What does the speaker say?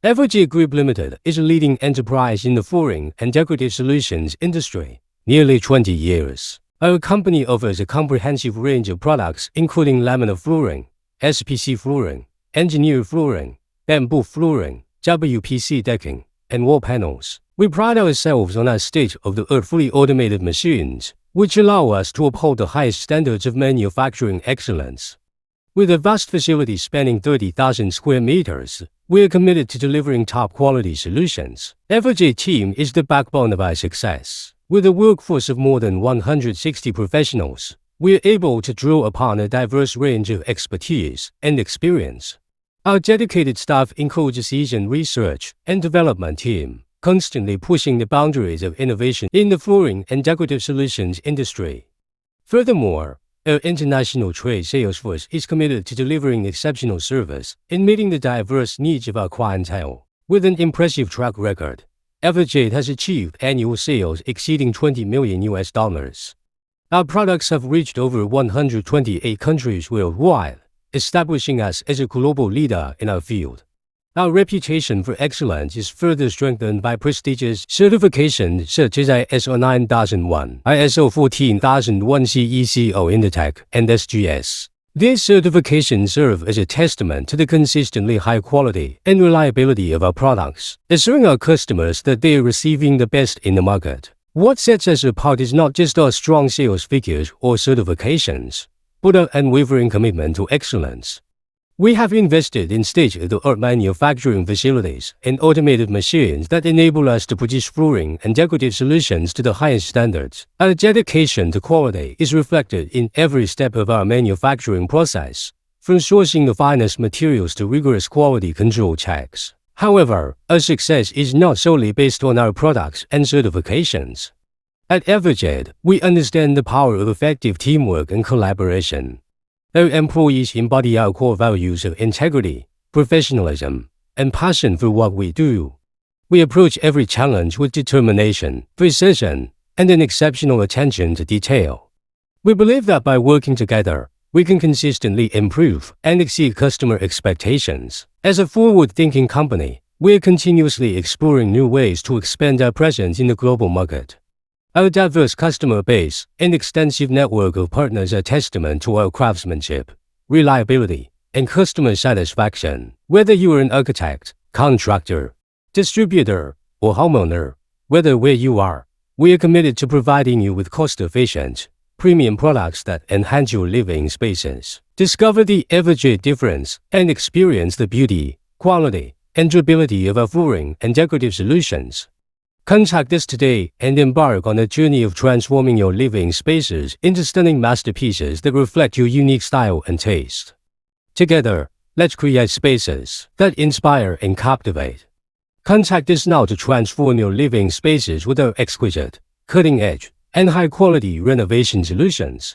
EverJade Group Limited is a leading enterprise in the flooring and decorative solutions industry, nearly 20 years. Our company offers a comprehensive range of products including laminate flooring, SPC flooring, engineered flooring, bamboo flooring, WPC decking, and wall panels. We pride ourselves on our state-of-the-art fully automated machines, which allow us to uphold the highest standards of manufacturing excellence. With a vast facility spanning 30,000 square meters, we are committed to delivering top-quality solutions. EverJade team is the backbone of our success. With a workforce of more than 160 professionals, we are able to draw upon a diverse range of expertise and experience. Our dedicated staff includes a seasoned research and development team, constantly pushing the boundaries of innovation in the flooring and decorative solutions industry. Furthermore, our international trade sales force is committed to delivering exceptional service and meeting the diverse needs of our clientele. With an impressive track record, EverJade has achieved annual sales exceeding $20 million. Our products have reached over 128 countries worldwide, establishing us as a global leader in our field. Our reputation for excellence is further strengthened by prestigious certifications such as ISO 9001, ISO 14001 CECO Intertech, and SGS. These certifications serve as a testament to the consistently high quality and reliability of our products, assuring our customers that they are receiving the best in the market. What sets us apart is not just our strong sales figures or certifications, but our unwavering commitment to excellence. We have invested in state-of-the-art manufacturing facilities and automated machines that enable us to produce flooring and decorative solutions to the highest standards. Our dedication to quality is reflected in every step of our manufacturing process, from sourcing the finest materials to rigorous quality control checks. However, our success is not solely based on our products and certifications. At EverJade, we understand the power of effective teamwork and collaboration. Our employees embody our core values of integrity, professionalism, and passion for what we do. We approach every challenge with determination, precision, and an exceptional attention to detail. We believe that by working together, we can consistently improve and exceed customer expectations. As a forward-thinking company, we are continuously exploring new ways to expand our presence in the global market. Our diverse customer base and extensive network of partners are testament to our craftsmanship, reliability, and customer satisfaction. Whether you are an architect, contractor, distributor, or homeowner, whether where you are, we are committed to providing you with cost-efficient, premium products that enhance your living spaces. Discover the EverJade difference and experience the beauty, quality, and durability of our flooring and decorative solutions. Contact us today and embark on a journey of transforming your living spaces into stunning masterpieces that reflect your unique style and taste. Together, let's create spaces that inspire and captivate. Contact us now to transform your living spaces with our exquisite, cutting-edge, and high-quality renovation solutions.